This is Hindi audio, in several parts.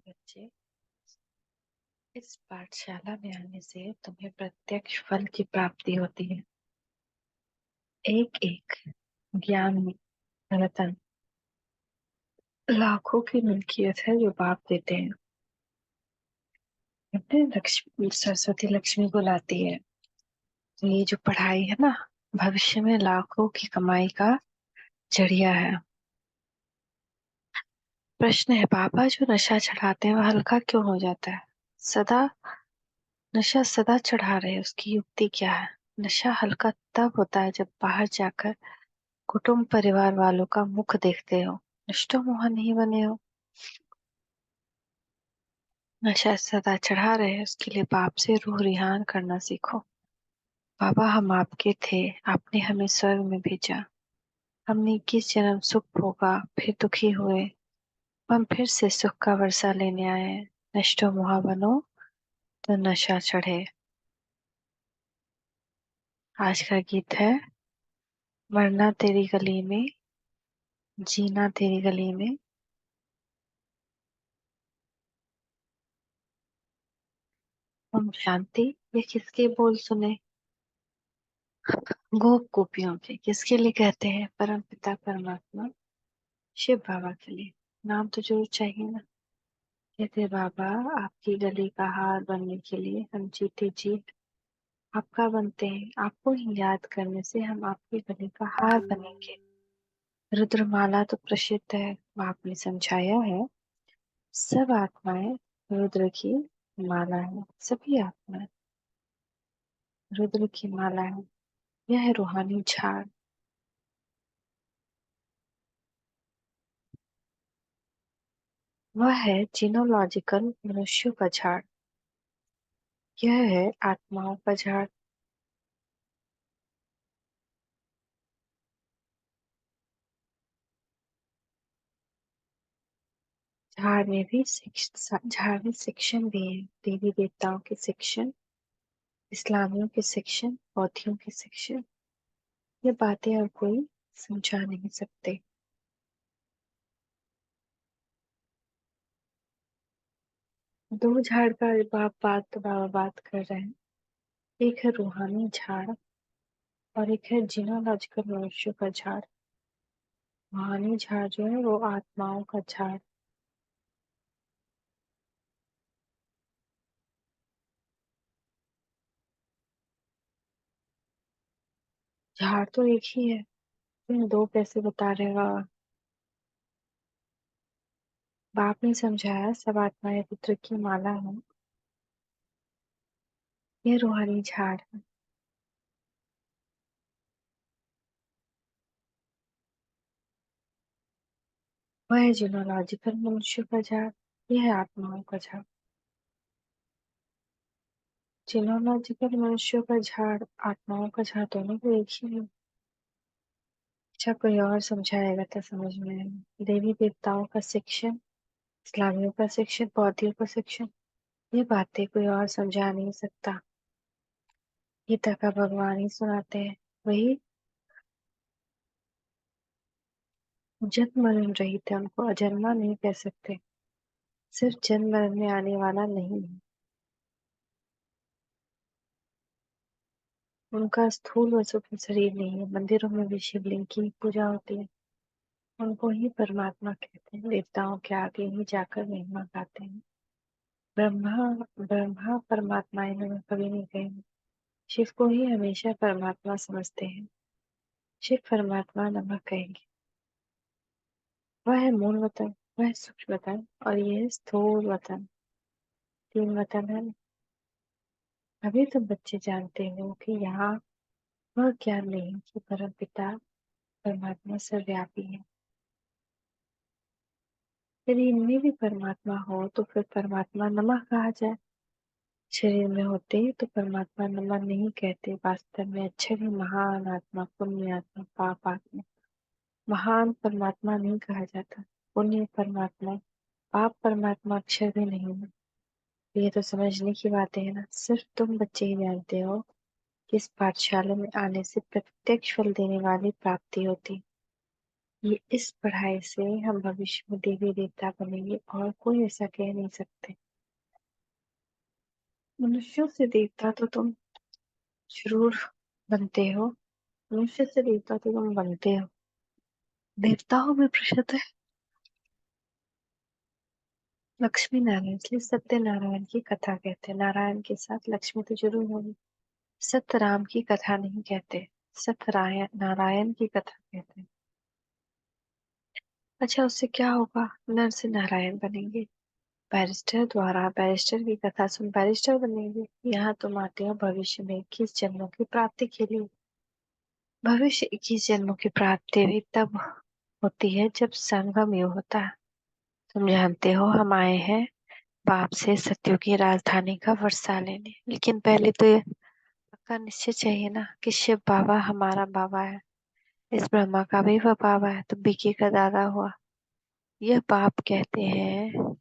बच्चे, इस पाठशाला में आने से तुम्हें प्रत्यक्ष फल की प्राप्ति होती है। एक एक ज्ञान रतन लाखों की मिल्कियत है जो बाप देते हैं। अपने लक्ष्मी सरस्वती लक्ष्मी को लाती है। तो ये जो पढ़ाई है ना, भविष्य में लाखों की कमाई का जरिया है। प्रश्न है, बाबा जो नशा चढ़ाते हैं वह हल्का क्यों हो जाता है? सदा नशा सदा चढ़ा रहे, उसकी युक्ति क्या है? नशा हल्का तब होता है जब बाहर जाकर कुटुंब परिवार वालों का मुख देखते हो, निष्ठो मोह नहीं बने हो। नशा सदा चढ़ा रहे, उसके लिए बाप से रूह रिहान करना सीखो। बाबा हम आपके थे, आपने हमें स्वर्ग में भेजा। हमने 21 जन्म सुख भोगा, फिर दुखी हुए। हम फिर से सुख का वर्षा लेने आए हैं। नष्टो मोहा बनो तो नशा चढ़े। आज का गीत है, मरना तेरी गली में, जीना तेरी गली में। हम शांति, ये किसके बोल सुने? गोप गोपियों के। किसके लिए कहते हैं? परम पिता परमात्मा शिव बाबा के लिए। नाम तो जरूर चाहिए ना। कहते बाबा, आपकी गली का हार बनने के लिए हम जीते जी आपका बनते हैं। आपको ही याद करने से हम आपकी गली का हार बनेंगे। रुद्रमाला तो प्रसिद्ध है, आपने समझाया है। सब आत्माएं रुद्र की माला है। सभी आत्माएं रुद्र की माला है। यह है रूहानी झाड़। वह है जीनोलॉजिकल मनुष्यों का झाड़। यह है आत्माओं का झाड़। झाड़ में सेक्शन भी है। देवी देवताओं के सेक्शन, इस्लामियों के सेक्शन, बौद्धियों के सेक्शन। ये बातें अब कोई समझा नहीं सकते। दो झाड़ का बाबा बात कर रहे हैं। एक है रूहानी झाड़ और एक है जिनोलॉजिकल मनुष्यों का झाड़। रूहानी झाड़ जो है वो आत्माओं का झाड़। झाड़ तो एक ही है, तुम दो कैसे बता रहे हो? बाप ने समझाया, सब आत्माएं रुद्र की माला है। ये रूहानी झाड़ है। वह है जिनोलॉजिकल मनुष्य का झाड़। यह है आत्माओं का झाड़। जिनोलॉजिकल मनुष्यों का झाड़, आत्माओं का झाड़, दोनों को एक ही है। अच्छा, कोई और समझाएगा तो समझ में आएगा। देवी देवताओं का शिक्षण, इस्लामियों का शिक्षण, बौद्धियों का शिक्षण। ये बातें कोई और समझा नहीं सकता। गीता का भगवान ही सुनाते हैं। वही जन्म मरण रहित है, उनको अजन्मा नहीं कह सकते। सिर्फ जन्म मरण में आने वाला नहीं है। उनका स्थूल व सूक्ष्म शरीर नहीं है। मंदिरों में भी शिवलिंग की पूजा होती है। उनको ही परमात्मा कहते हैं। देवताओं के आगे ही जाकर महिमा गाते हैं। ब्रह्मा ब्रह्मा परमात्मा इन्होंने कभी नहीं कहे। शिव को ही हमेशा परमात्मा समझते हैं। शिव परमात्मा नमः कहेंगे। वह है मूल वतन, वह है सूक्ष्म वतन और ये है स्थूल वतन। तीन वतन है ना। अभी तो बच्चे जानते हो कि यहाँ वह ज्ञान नहीं कि परम पिता परमात्मा सर्वव्यापी है। यदि इनमें भी परमात्मा हो तो फिर परमात्मा नमः कहा जाए। शरीर में होते तो परमात्मा नमः नहीं कहते। वास्तव में अक्षर ही महान आत्मा, पुण्य आत्मा, पाप आत्मा। महान परमात्मा नहीं कहा जाता। पुण्य परमात्मा, पाप परमात्मा अक्षर भी नहीं है। ये तो समझने की बातें है ना। सिर्फ तुम बच्चे ही जानते हो कि इस पाठशाला में आने से प्रत्यक्ष फल देने वाली प्राप्ति होती। ये इस पढ़ाई से हम भविष्य में देवी देवता बनेंगे और कोई ऐसा कह नहीं सकते। मनुष्यों से देवता तो तुम जरूर बनते हो, मनुष्य से देवता तो तुम बनते हो, देवताओं में प्रसिद्ध है लक्ष्मी नारायण, इसलिए सत्यनारायण की कथा कहते हैं। नारायण के साथ लक्ष्मी तो जरूर होगी। सत्य राम की कथा नहीं कहते, सत्यनारायण नारायण की कथा कहते हैं। अच्छा, उससे क्या होगा? नर से नारायण बनेंगे। बैरिस्टर द्वारा बैरिस्टर की कथा सुन बैरिस्टर बनेंगे। यहाँ तुम आते हो भविष्य में 21 जन्मों की प्राप्ति के लिए। भविष्य 21 जन्मों की प्राप्ति भी तब होती है जब संगम युग होता है। तुम जानते हो हम आए हैं बाप से सत्यों की राजधानी का वर्षा लेने, लेकिन पहले तो ये पक्का निश्चय चाहिए ना कि शिव बाबा हमारा बाबा है, इस ब्रह्मा का भी वह बाबा है, तो बिकी का दादा हुआ। यह बाप कहते हैं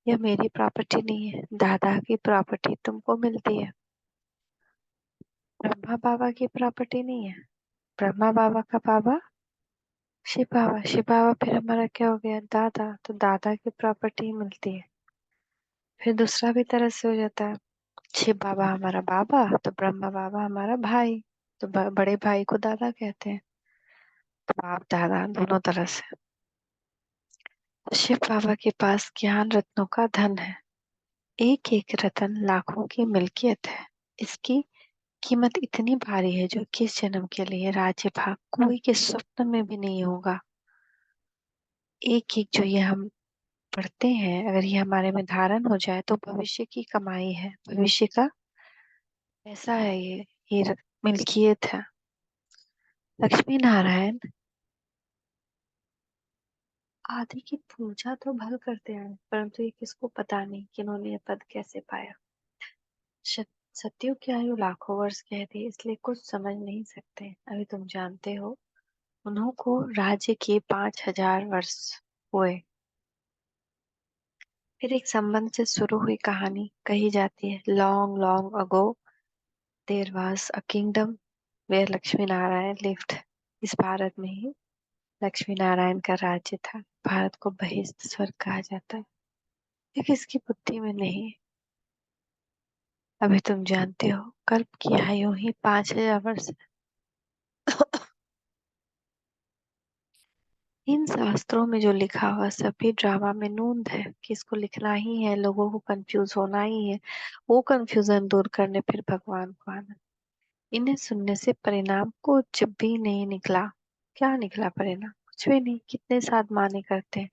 यह मेरी प्रॉपर्टी नहीं है, दादा की प्रॉपर्टी तुमको मिलती है, ब्रह्मा बाबा की प्रॉपर्टी नहीं है। ब्रह्मा बाबा का बाबा शिव बाबा, शिव बाबा फिर हमारा क्या हो गया? दादा, तो दादा की प्रॉपर्टी मिलती है। फिर दूसरा भी तरह से हो जाता है, शिव बाबा हमारा बाबा तो ब्रह्मा बाबा हमारा भाई, तो बड़े भाई को दादा कहते हैं। तो बाप दादा दोनों तरह से। तो शिव बाबा के पास ज्ञान रत्नों का धन है, एक एक रतन लाखों की मिल्कियत है। इसकी कीमत इतनी भारी है जो किस जन्म के लिए राज्य भाग कोई के स्वप्न में भी नहीं होगा। एक एक जो ये हम पढ़ते हैं, अगर ये हमारे में धारण हो जाए तो भविष्य की कमाई है, भविष्य का पैसा है ये मिल्कियत है। लक्ष्मी नारायण आदि की पूजा तो भल करते हैं, परंतु ये किसको पता नहीं कि इन्होंने ये पद कैसे पाया। सत्युग की आयु लाखों वर्ष कहती, इसलिए कुछ समझ नहीं सकते। अभी तुम जानते हो उन्हों को राज्य के 5000 वर्ष हुए। फिर एक संबंध से शुरू हुई कहानी कही जाती है। Long long ago there was a kingdom where Lakshmi Narayan lived. इस भारत में ही लक्ष्मी नारायण का राज्य था। भारत को बहिष्ठ स्वर्ग कहा जाता है, ये किसकी बुद्धि में नहीं। अभी तुम जानते हो कल्प की आयु ही 5000 वर्ष। इन शास्त्रों में जो लिखा हुआ सभी ड्रामा में नूंद है कि इसको लिखना ही है, लोगों को कंफ्यूज होना ही है, वो कंफ्यूजन दूर करने फिर भगवान को आना। इन्हें सुनने से परिणाम कुछ भी नहीं निकला। क्या निकला परिणाम? कुछ भी नहीं। कितने साध माने करते हैं,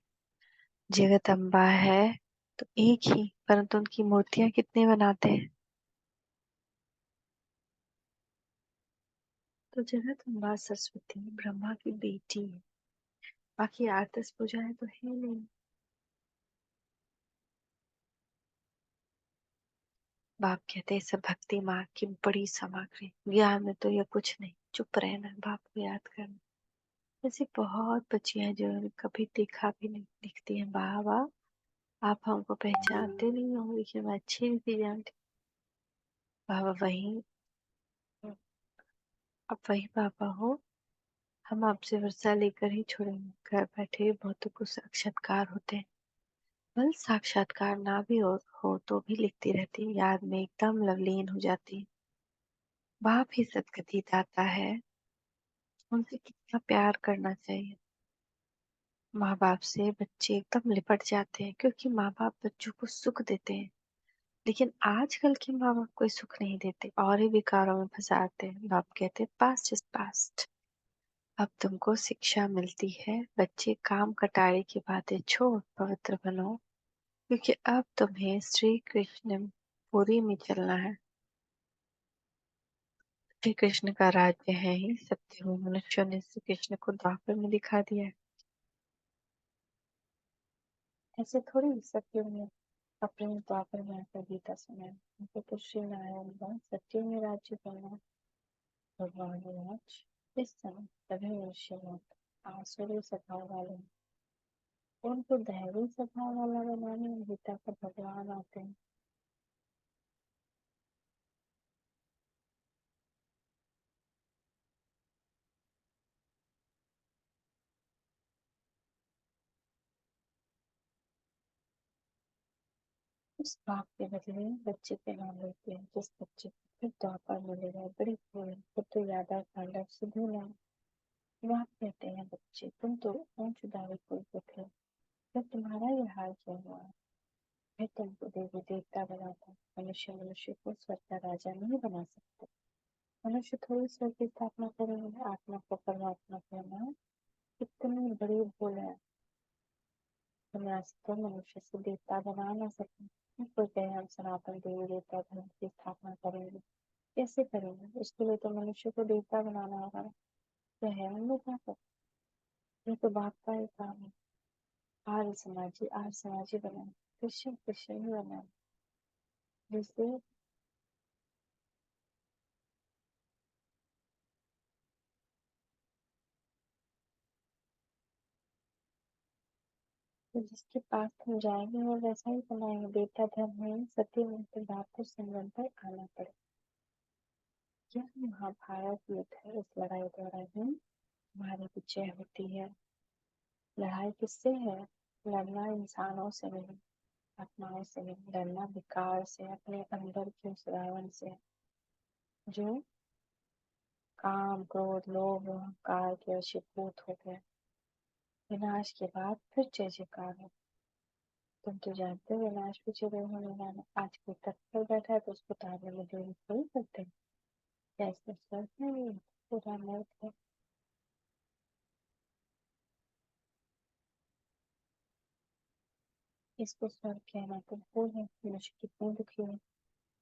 जगदम्बा है तो एक ही, परंतु उनकी मूर्तियां कितनी बनाते हैं। तो जगदम्बा सरस्वती ब्रह्मा की बेटी है, बाकी आदर्श पूजाएं तो है नहीं। बाप कहते हैं सब भक्ति मार्ग की बड़ी सामग्री, ज्ञान में तो यह कुछ नहीं, चुप रहना, बाप को याद करना। ऐसी बहुत बच्चियां हैं जो कभी देखा भी नहीं, दिखती हैं बाबा आप हमको पहचानते नहीं हो, लेकिन मैं अच्छी रीति जानती हूँ। बाबा वही, अब वही बाबा हो, हम आपसे वर्षा लेकर ही छोड़ेंगे। घर बैठे बहुत कुछ साक्षात्कार होते हैं, बल साक्षात्कार ना भी हो तो भी लिखती रहती है, याद में एकदम लवलीन हो जाती है। बाप ही सदगति दाता है, उनसे कितना प्यार करना चाहिए। माँ बाप से बच्चे एकदम लिपट जाते हैं क्योंकि माँ बाप बच्चों को सुख देते हैं, लेकिन आजकल के माँ बाप कोई सुख नहीं देते और ही विकारों में फंसाते हैं। बाप कहते हैं पास्ट इज पास्ट, अब तुमको शिक्षा मिलती है, बच्चे काम कटाई की बातें छोड़ पवित्र बनो, क्योंकि अब तुम्हें श्री कृष्ण पुरी में चलना है। श्री कृष्ण का राज्य है ही सत्य में, मनुष्यों ने श्री कृष्ण को द्वापर में दिखा दिया है। ऐसे थोड़ी सत्य में अपने द्वापर में आकर गीता सुना है, उनको तो श्री नारायण भगवान सत्य में राज्य करना। भगवान राज इस समय सभी मनुष्य मत आसुरी स्वभाव वाले हैं। उनको दैवी स्वभाव वाला बनाने में गीता पर भगवान आते हैं। उस बाप के बदले बच्चे के नाम लेते हैं, जिस बच्चे को फिर द्वापर मिलेगा बड़ी फूल तो यादा पांडव सिद्धू नाम। बाप कहते हैं बच्चे तुम तो ऊंच दावे कुल के थे, फिर तुम्हारा ये हाल क्यों हुआ? फिर तुमको देवी देवता बनाता, मनुष्य मनुष्य को स्वर्ग का राजा नहीं बना सकते। मनुष्य थोड़ी स्वर्ग की स्थापना करेंगे, आत्मा को परमात्मा कहना कितनी बड़ी भूल है। तो मनुष्य से देवता बना ना सके। कोई कहे हम सनातन देवी देवता धर्म की स्थापना करेंगे, कैसे करेंगे? उसके लिए तो मनुष्य को देवता बनाना होगा। तो है हम लोग क्या कर, ये तो बाप का ही काम है। आर्य समाजी बनाए, क्रिश्चियन क्रिश्चियन ही बनाए, जिससे तो जिसके पास हम जाएंगे वो वैसा ही बनाएंगे। देवता धर्म में सत्य में बात संगम पर आना पड़े। यह महाभारत युद्ध है, इस लड़ाई द्वारा ही हमारी विजय होती है। लड़ाई किससे है? लड़ना इंसानों से नहीं, आत्माओं से नहीं, लड़ना विकार से, अपने अंदर के उस रावण से जो काम क्रोध लोभ अहंकार के वशीभूत हो गए। विनाश के बाद फिर जय जयकार है। तुम तो जानते हो विनाश भी जरूर होने वाला। आज कोई तख्त पर बैठा है तो उसको तारने में देरी थोड़ी करते हैं। कैसे स्वर्ग में भी पूरा नर्क है। इसको स्वर्ग कहना तो भूल है। मनुष्य कितने दुखी है।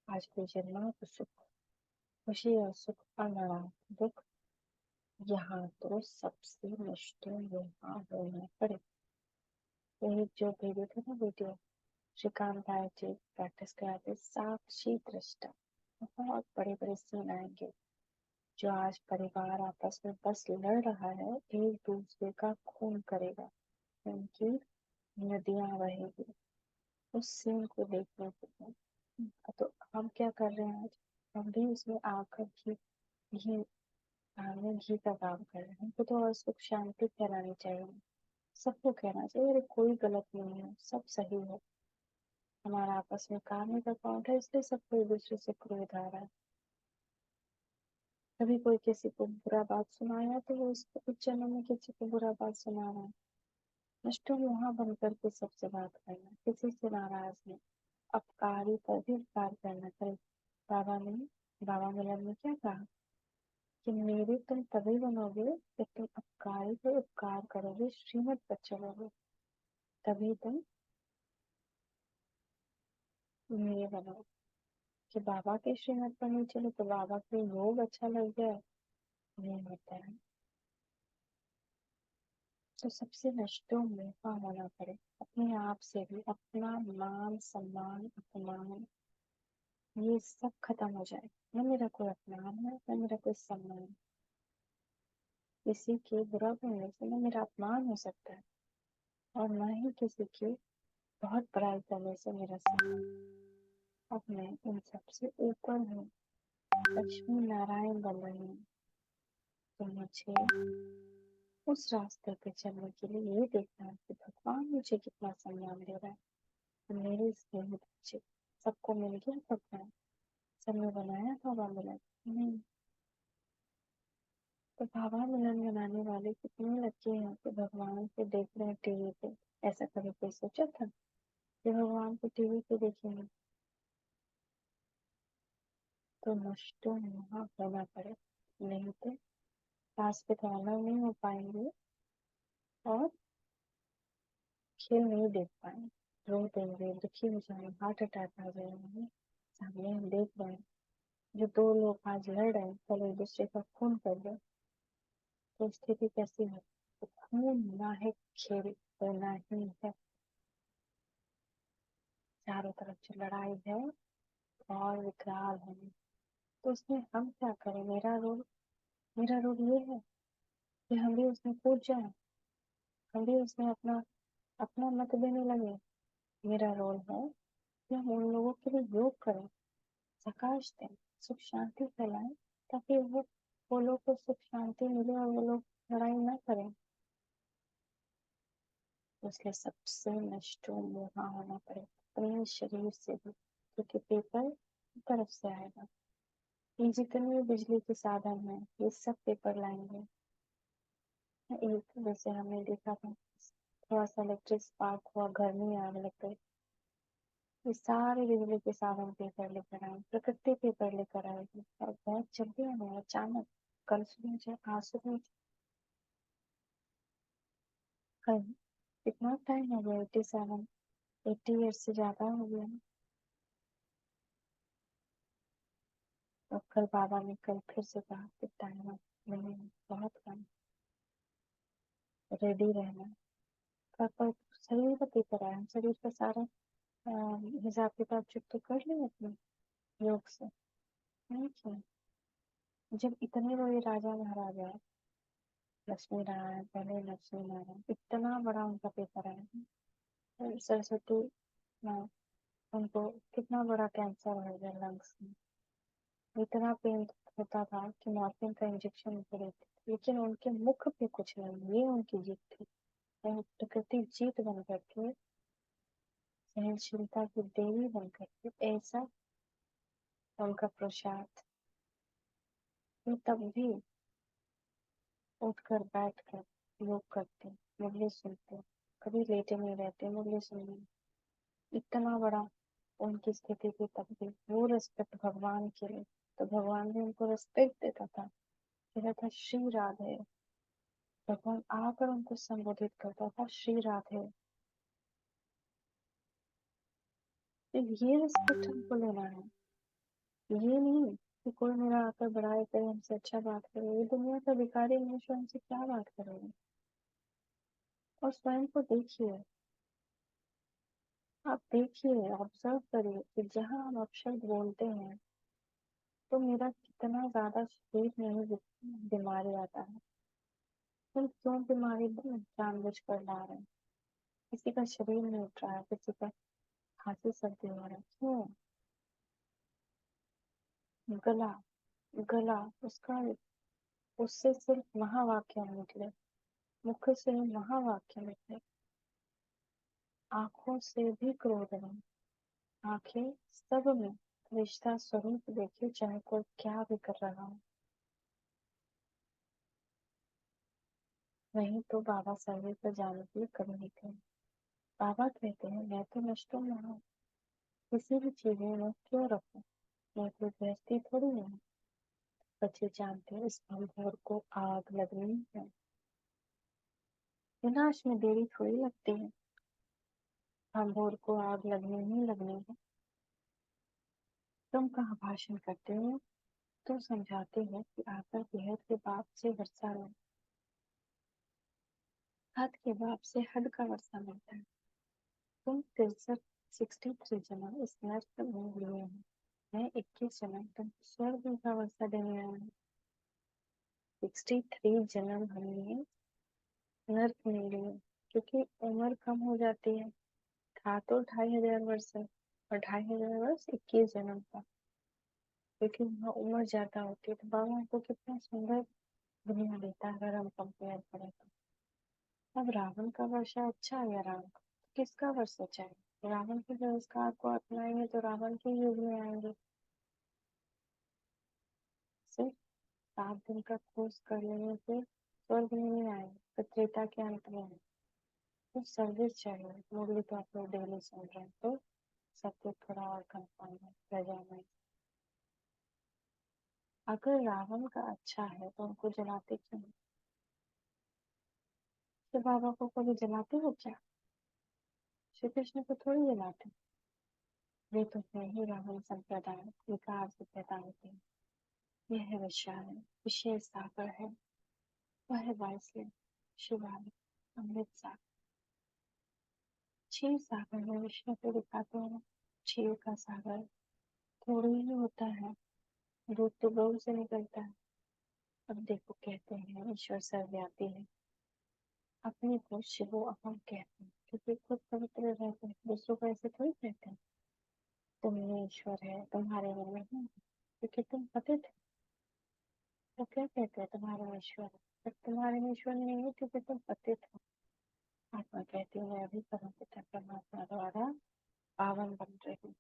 आज कोई जन्मा तो सुख, खुशी और सुख अनड़ा, दुख यहाँ तो सबसे मुश्किल यहाँ होना पड़े। वही जो भेजे थे ना वीडियो, श्रीकांत भाई जी प्रैक्टिस कराते, साक्षी दृष्टा। बहुत बड़े बड़े सीन आएंगे। जो आज परिवार आपस में बस लड़ रहा है, एक दूसरे का खून करेगा, उनकी नदियां बहेगी, उस सीन को देखने के लिए। तो हम क्या कर रहे हैं आज? हम भी उसमें आकर घी में घी का काम कर रहे हैं। हमको तो और सुख शांति फैलानी चाहिए। सबको कहना चाहिए अरे कोई गलत नहीं है, सब सही है। हमारा आपस में काम का काउंट है, इसलिए सबको एक दूसरे से क्रोध आ रहा है। कभी कोई किसी को बुरा बात सुनाया तो वो उसको इस जन्म में किसी को बुरा बात सुना रहा है। नष्टो वहां बन करके सबसे बात करना, किसी से नाराज नहीं। अपकारी पर भी उपकार करना चाहिए। बाबा ने बाबा मिलन में क्या कहा कि मेरे तुम तभी बनोगे जब तुम अपकारी पे उपकार करोगे, श्रीमत पर चलोगे, तभी तुम मेरे बनोगे। कि बाबा के श्रीमत पर नहीं चलो तो बाबा के योग अच्छा लग जाए, नहीं होता है। तो सबसे नष्टों में का होना पड़े, अपने आप से भी अपना मान सम्मान अपमान ये सब खत्म हो जाए। न मेरा कोई अपमान है, न मेरा कोई सम्मान। किसी के बुरा बोलने से न मेरा अपमान हो सकता है, और न ही किसी की बहुत बड़ाई करने से मेरा सम्मान। अब मैं इन सबसे ऊपर हूँ, लक्ष्मी नारायण बन रही हूँ। तो मुझे उस रास्ते पे चलने के लिए ये देखना है कि भगवान मुझे कितना सम्मान दे रहा है। तो मेरे स्नेही बच्चे सबको मिल गया भगवान, सबने बनाया बाबा मिलन नहीं। तो बाबा मिलन बनाने वाले कितने लड़के हैं कि भगवान को देख रहे हैं टीवी पे। ऐसा कभी कोई सोचा था कि भगवान को टीवी पे देखेंगे? तो नष्टों वहाँ होना पड़े, नहीं तो पास पे तो ऑनर नहीं हो पाएंगे और खेल नहीं देख पाएंगे। रो देंगे, दुखी हो जाएंगे, हार्ट अटैक आ जाएंगे। सामने हम देख रहे हैं जो दो लोग आज लड़ रहे हैं, कल एक दूसरे का खून कर दे तो स्थिति कैसी है? तो खून ना है, खेल होना ही है। चारों तरफ जो लड़ाई है और विकराल है, तो उसमें हम क्या करें? मेरा रोल ये है कि हम भी उसमें कूद जाए, हम भी उसमें अपना अपना मत देने लगे। मेरा रोल है कि हम उन लोगों के लिए योग करें, प्रकाश दें, सुख शांति फैलाएं, ताकि वो लोग को सुख शांति मिले और वो लोग लड़ाई ना करें। तो इसलिए सबसे नष्टो मोहा होना पड़ेगा। अपने शरीर से भी, क्योंकि पेपर तरफ से आएगा। ये जितने भी बिजली के साधन हैं ये सब पेपर लाएंगे। एक जैसे हमने देखा था, थोड़ा सा इलेक्ट्रिक स्पार्क हुआ, घर में आग लग गई, ये सारे बिजली के साधन पेपर लेकर आए, प्रकृति पेपर लेकर आएगी। और बहुत जल्दी हमें अचानक, कल सुबह से आज सुबह कल कितना टाइम हो गया, 87, 80 ईयर्स से ज्यादा हो गया। और कल बाबा ने कल फिर से कहा कि टाइम नहीं, बहुत कम, रेडी रहना। पर शरीर का पेपर है, हम शरीर का सारा हिसाब किताब चेक तो कर लें अपने योग से, नहीं किया। जब इतने बड़े राजा महाराजा, लक्ष्मी नारायण, पहले लक्ष्मी नारायण, इतना बड़ा उनका पेपर है, और सरस्वती माँ, उनको कितना बड़ा कैंसर हो गया लंग्स में, इतना पेन होता था कि मॉर्फिन का इंजेक्शन उनको देते थे, लेकिन उनके मुख पे कुछ नहीं, ये उनकी जीत थी। प्रकृति जीत बन करके, सहनशीलता की देवी बन करके, ऐसा उनका प्रसाद। तब भी उठकर बैठकर योग करते, मुरली सुनते, कभी लेटे नहीं रहते, मुरली सुनने, इतना बड़ा उनकी स्थिति थी, तब भी वो रिस्पेक्ट भगवान के लिए, तो भगवान भी उनको रिस्पेक्ट देता था, कहता था श्री राधे। भगवान आकर उनको संबोधित करता था श्री राधे। तो ये रिस्पेक्ट हमको लेना है, ये नहीं कि कोई मेरा आकर बड़ाई करे, हमसे अच्छा बात करे, ये दुनिया का भिखारी मनुष्य हमसे क्या बात करेगा। और स्वयं को देखिए, आप देखिए, ऑब्जर्व करिए कि जहाँ हम अपशब्द बोलते हैं तो मेरा कितना ज्यादा शरीर में ही बीमारी आता है। हम क्यों बीमारी जानबूझ कर ला रहे हैं? किसी का शरीर नहीं उठ रहा है, किसी का खांसी सर्दी हो रहा है, क्यों? गला, गला उसका, उससे सिर्फ महावाक्य निकले, मुख से महावाक्य निकले, आंखों से भी क्रोध नहीं, आंखें सब में रिश्ता स्वरूप देखे, चाहे कोई क्या भी कर रहा हो। नहीं तो बाबा सर्वे पर जाने के लिए कभी नहीं थे। बाबा कहते हैं मैं तो नष्टों में हूँ, किसी भी चीज में क्यों रखूं, मैं कोई गृहस्थी थोड़ी हूँ। बच्चे जानते हैं इस भवघोर को आग लगनी है, विनाश में देरी थोड़ी लगती है, भवघोर को आग लगनी ही लगनी है। तुम कहाँ भाषण करते हो, तुम समझाते हो कि आकर बेहद के बाप से वर्षा लो, हद के बाप से हद का वर्षा मिलता है। तुम 63 जन्म इस नर्क में लिए हो, मैं 21 जन्म तुमको स्वर्ग का वर्षा देने आया हूँ। 63 जन्म हमने नर्क में लिए, क्योंकि उम्र कम हो जाती है, था तो 2500 वर्ष है, और 2500 वर्ष 21 जन्म का, क्योंकि वहाँ उम्र ज्यादा होती है। तो बाबा हमको कितना सुंदर दुनिया देता है अगर हम कंपेयर करें तो। अब रावण का वर्षा अच्छा है या राम का, किसका वर्षा अच्छा है? रावण के संस्कार को अपनाएंगे तो रावण के युग में आएंगे। सिर्फ 7 दिन का कोर्स कर लेने से स्वर्ग में नहीं आएंगे, तो त्रेता के अंत में आएंगे। तो सर्विस चाहिए, मुरली तो आप लोग डेली सुन रहे हैं, तो सब कुछ थोड़ा और कंफर्म है प्रजा में। अगर रावण का अच्छा है तो उनको जलाते क्यों? तो बाबा को कभी जलाते हो क्या? श्री कृष्ण को थोड़ी जलाते, वे तो है ही रावण संप्रदाय, विकार से पैदा होते हैं। यह है विशाल, विशेष सागर है, वह है वाइसलिन, शिवालिक, अमृत सागर। क्षीर सागर में विष्णु को दिखाते हैं। क्षीर का सागर थोड़ी ही होता है, दूध तो गऊ से निकलता है। अब देखो, कहते हैं ईश्वर सर्वव्यापी है, अपने को शिवो अहम कहते हैं, क्योंकि खुद पवित्र रहते हैं, दूसरों को ऐसे थोड़ी कहते हैं तुम में ईश्वर है, तुम्हारे में नहीं, क्योंकि तुम पतित हो। तो क्या कहते हैं तुम्हारे में ईश्वर है, पर तुम्हारे में ईश्वर नहीं है क्योंकि तुम पतित हो। आत्मा कहती है मैं अभी परम पिता परमात्मा द्वारा पावन बन रहे हैं,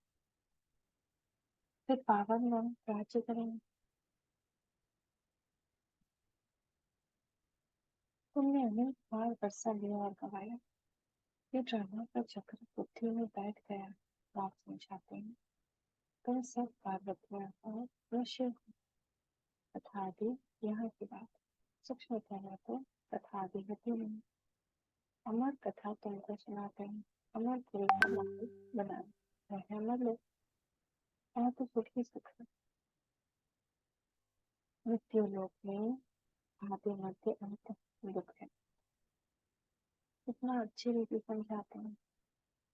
फिर पावन मन राज्य करेंगे। तुमने अनेक बार वर्षा लिया और गवाया, ये ड्रामा का चक्र बुद्धि में बैठ गया। तो आप समझाते हैं, तुम सब पार्वतियां और ऋषि तथा आदि यहाँ की बात सूक्ष्म कहना तो तथा आदि होती नहीं। अमर कथा तुमको सुनाते हैं, अमर पुरी का मालिक बनाना वह अमर लोग तो सुख ही सुख है। मृत्यु लोक में आदि मध्य अंत दुख है। कितना अच्छी रीति समझाते हैं।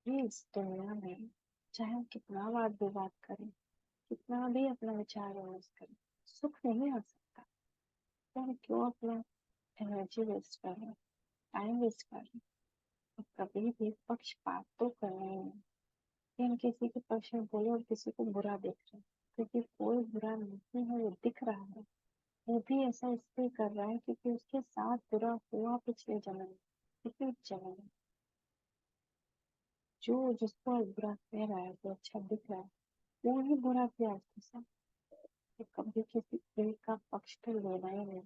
ये इस दुनिया में चाहे हम कितना वाद विवाद करें, कितना भी अपना विचार विमर्श करें, सुख नहीं आ सकता। तो हम क्यों अपना एनर्जी वेस्ट कर रहे हैं, टाइम वेस्ट कर रहे हैं। और कभी भी पक्षपात तो करना ही नहीं कि हम किसी के पक्ष में बोले और किसी को बुरा देख रहे हैं, क्योंकि कोई बुरा नहीं है, वो दिख रहा है। वो भी ऐसा इसलिए कर रहा है क्योंकि उसके साथ बुरा हुआ पिछले जन्म में, पिछले जन्म में। जो जिसको बुरा कह रहा है, जो अच्छा दिख रहा है, वो ही बुरा किया उसके साथ। तो कभी किसी एक का पक्ष तो लेना ही नहीं।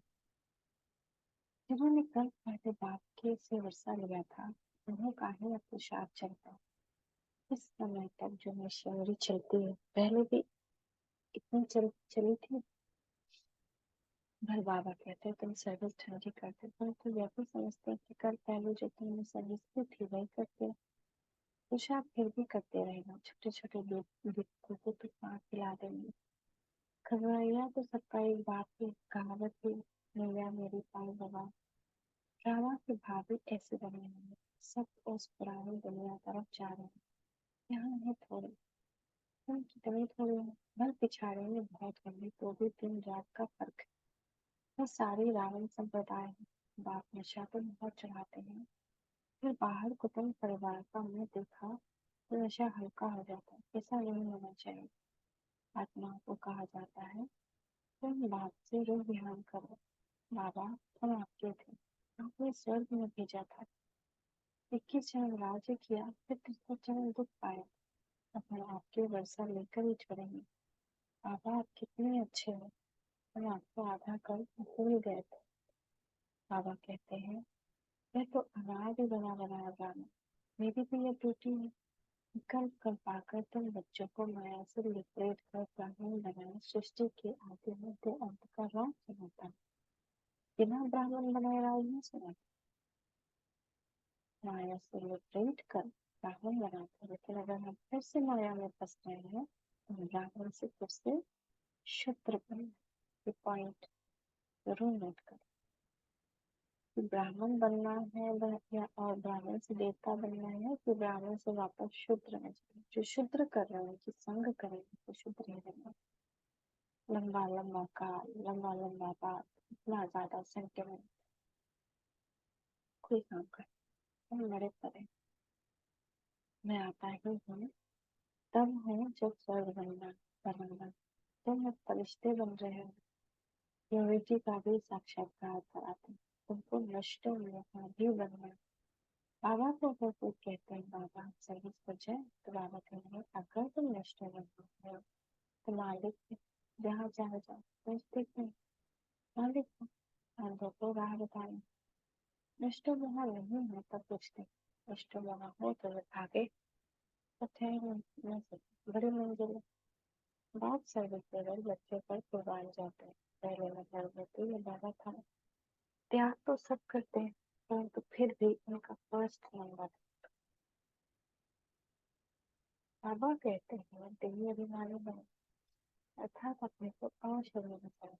जिन्होंने कल पहले बाप के से वर्षा लिया था, उन्हें काहे अपुरुषार्थ चलता। इस समय तक जो मशीनरी चलती है, पहले भी इतनी चली थी। भर बाबा कहते तुम सर्विस ठंडी करते, परंतु यह भी समझते कि कल पहले जो तुमने सर्विस की थी वही करते, तो शायद फिर भी करते रहेगा। छोटे छोटे बच्चों को तो सांस खिला देंगे। खबरैया तो सबका एक बात की कहावत थी, मैया मेरी पाई बाबा। ड्रामा के भाभी ऐसे बने हैं, सब उस पुरानी दुनिया तरफ जा रहे हैं। यहाँ है थोड़े, तुम कितने थोड़े हो, भर पिछाड़े में बहुत होंगे, तो भी दिन रात का फर्क है। वो सारे रावण संप्रदाय है। बाप नशा तो बहुत चढ़ाते हैं, फिर बाहर कुटुंब परिवार का मुंह देखा तो नशा हल्का हो जाता है। ऐसा नहीं होना चाहिए। आत्माओं को कहा जाता है तुम बाप से रूह ध्यान करो। बाबा तुम आपके थे, आपने स्वर्ग में भेजा था, 21 जन्म राज्य किया, फिर 33 जन्म दुख पाया, अब हम आपके वर्षा लेकर ही छोड़ेंगे। बाबा आप कितने अच्छे हो, हम आपको आधा कर भूल गए थे। बाबा कहते हैं मैं तो अनाज ही बना बनाया जाना, मेरी भी ये ड्यूटी है। कल कल पाकर तुम बच्चों को माया से लिपट कर ब्राह्मण बनाए, सृष्टि के आदि मध्य अंत का राज चलाता। बिना ब्राह्मण बनाए राज नहीं चलाता। माया से लिपट कर ब्राह्मण बनाते, लेकिन अगर हम फिर से माया में फंस रहे हैं तो हम ब्राह्मण से फिर से शूद्र बने। ये पॉइंट जरूर नोट करें कि ब्राह्मण बनना है या और ब्राह्मण से देवता बनना है कि ब्राह्मण से वापस शूद्र में जाए। जो शूद्र कर रहे हैं कि संग करेंगे तो शूद्र ही रहेंगे। लंबा लंबा काल, लंबा लंबा बात, इतना ज्यादा सेंटिमेंट कोई काम कर, हम मरे पड़े। मैं आता ही हूँ तब हूँ जब स्वर्ग बनना बनाना। तुम अब फरिश्ते बन रहे हो, प्योरिटी का भी साक्षात्कार कराते, तुमको नष्ट भी बनना। बाबा को अगर कोई कहते हैं बाबा सर्विस पर जाए, तो बाबा कहेंगे अगर तुम नष्ट हो तो मालिक जहाँ चाहे जाओ, नजदीक नहीं, मालिक अंधों को राह बताए। नष्ट वहाँ नहीं है तब पूछते, नष्ट वहाँ हो तो आगे पथे बड़ी मंजिल। बात सर्विस लेवल बच्चे पर कुर्बान जाते हैं। पहले मैं गर्भवती में बाबा था, त्याग तो सब करते हैं, परंतु फिर भी उनका फर्स्ट नंबर। बाबा कहते हैं देही अभिमानी बने, अर्थात अपने को अशरीर बनाए।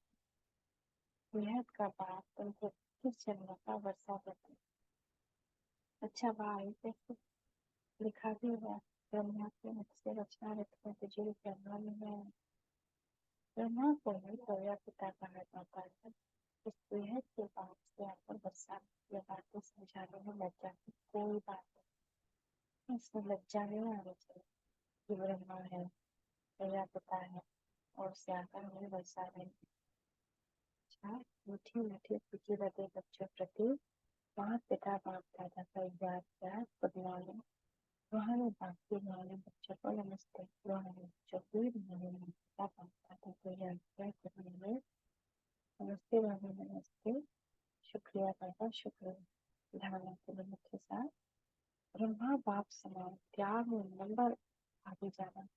निहत का बाप तुमको 21 जन्म का वर्षा देते। अच्छा भाई कैसे लिखा भी हुआ, ब्रह्मा के मुख से रचना रखने तुझे ब्रह्मा में है। ब्रह्मा को ही प्रजापिता कहा जाता है। इस बेहद के बाप से आकर वर्षा, यह बातें समझाने में लज्जा की कोई बात नहीं। इसमें लज्जा नहीं आनी चाहिए कि ब्रह्मा है, प्रजापिता है और से आकर हमें वर्षा नहीं। अच्छा मीठी मीठी खुशी लगे बच्चों प्रति माँ पिता बाप दादा का याद प्यार बदला लो। वहाँ में बाकी वाले बच्चों को नमस्ते, वहाँ में बच्चों को नमस्ता पाता था, तो यह क्या करेंगे? नमस्ते वाले नमस्ते, शुक्रिया पापा शुक्रिया, ध्यान के मुख्य साथ ब्रह्मा बाप समान त्याग में नंबर आगे जाना,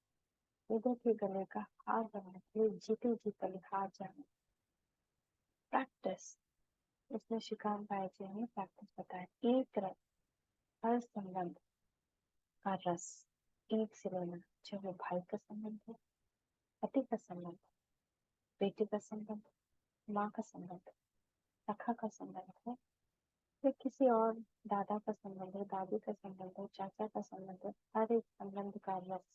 वेदों के गले का हार बनने के लिए जीते जी पल हार जाना। प्रैक्टिस, उसने श्रीकांत भाई जी ने प्रैक्टिस बताया। एक रस, हर संबंध का रस एक से लेना, चाहे वो भाई का संबंध है, पति का संबंध, बेटे का संबंध, माँ का संबंध, सखा का संबंध है, या किसी और दादा का संबंध है, दादी का संबंध है, चाचा का संबंध है, हर एक संबंध का रस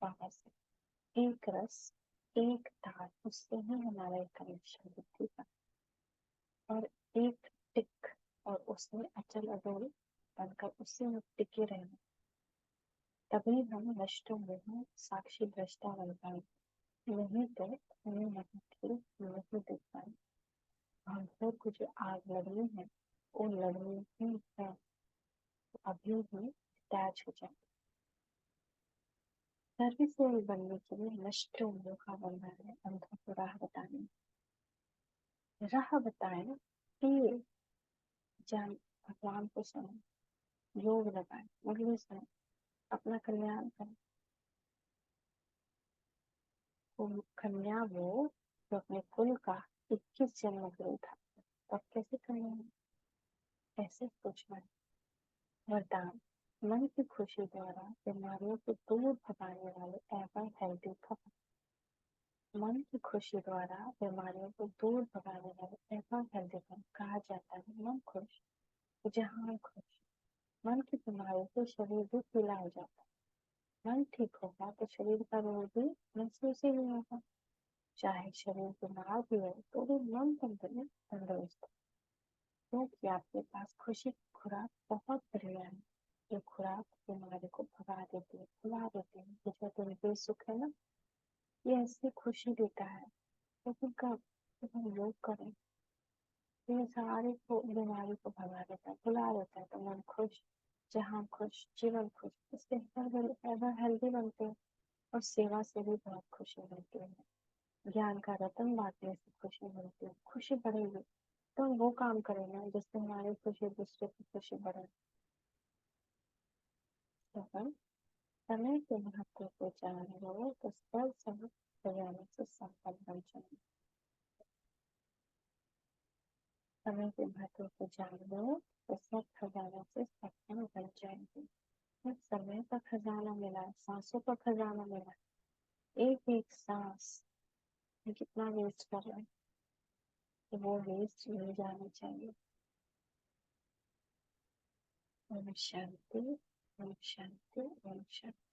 बाबा से। एक रस, एक तार, उससे ही हमारा एक कनेक्शन बुद्धि का, और एक टिक, और उसमें अचल अडोल बनकर उससे हम टिके रहना, तभी हम नष्टों में साक्षी दृष्टा बन पाए। नहीं तो हमें नहीं थे, नहीं देख पाए। हमसे कुछ आग लड़नी है, वो लड़नी ही है, तो अभी ही अटैच हो जाए। सर्विसेबल बनने के लिए नष्टों का बनना है, अंधों को राह बताने, राह बताए कि जान, भगवान को सुनो, योग लगाए, मुरली सुनो, अपना कल्याण करें। वो कन्या वो जो अपने कुल का 21 जन्म गुरु था, तब कैसे करना है, ऐसे सोचना है। वरदान, मन की खुशी द्वारा बीमारियों को दूर भगाने वाले एवर हेल्दी कपल। मन की खुशी द्वारा बीमारियों को दूर भगाने वाले एवर हेल्दी कपल कहा जाता है। मन खुश, जहान खुश। मन की बीमारी से शरीर भी पीला हो जाता है। मन ठीक होगा तो शरीर का रोग भी महसूस ही नहीं होगा। चाहे शरीर बीमार भी हो तो भी मन तंदुरुस्त, क्योंकि आपके पास खुशी की खुराक बहुत बढ़िया है। जो खुराक बीमारी को भगा देती है, भुला देती है, जो दिन बेसुख है ना, ये ऐसी खुशी देता है। लेकिन कब, जब हम योग करें तो ये सारी बीमारी को भगा देता है, भुला देता है, तो मन खुश, जहाँ खुश, जीवन खुश, इससे एवर हेल्दी बनते हैं। और सेवा से भी बहुत खुशी मिलती है। ज्ञान का रतन बांटने से खुशी मिलती है, खुशी बढ़ेगी तो हम वो काम करें ना जिससे हमारी खुशी दूसरे की खुशी बढ़े। तो हम समय के महत्व को जान लो तो सब समय खजाने से संपन्न बन जाए। समय के महत्व को जान लो तो सब खजाने से संपन्न बन जाएंगे। तो समय का खजाना मिला, सांसों का खजाना मिला, एक एक सांस में कितना वेस्ट कर रहे हैं, तो वो वेस्ट नहीं जाना चाहिए। ओम शांति, ओम शांति, ओम शांति।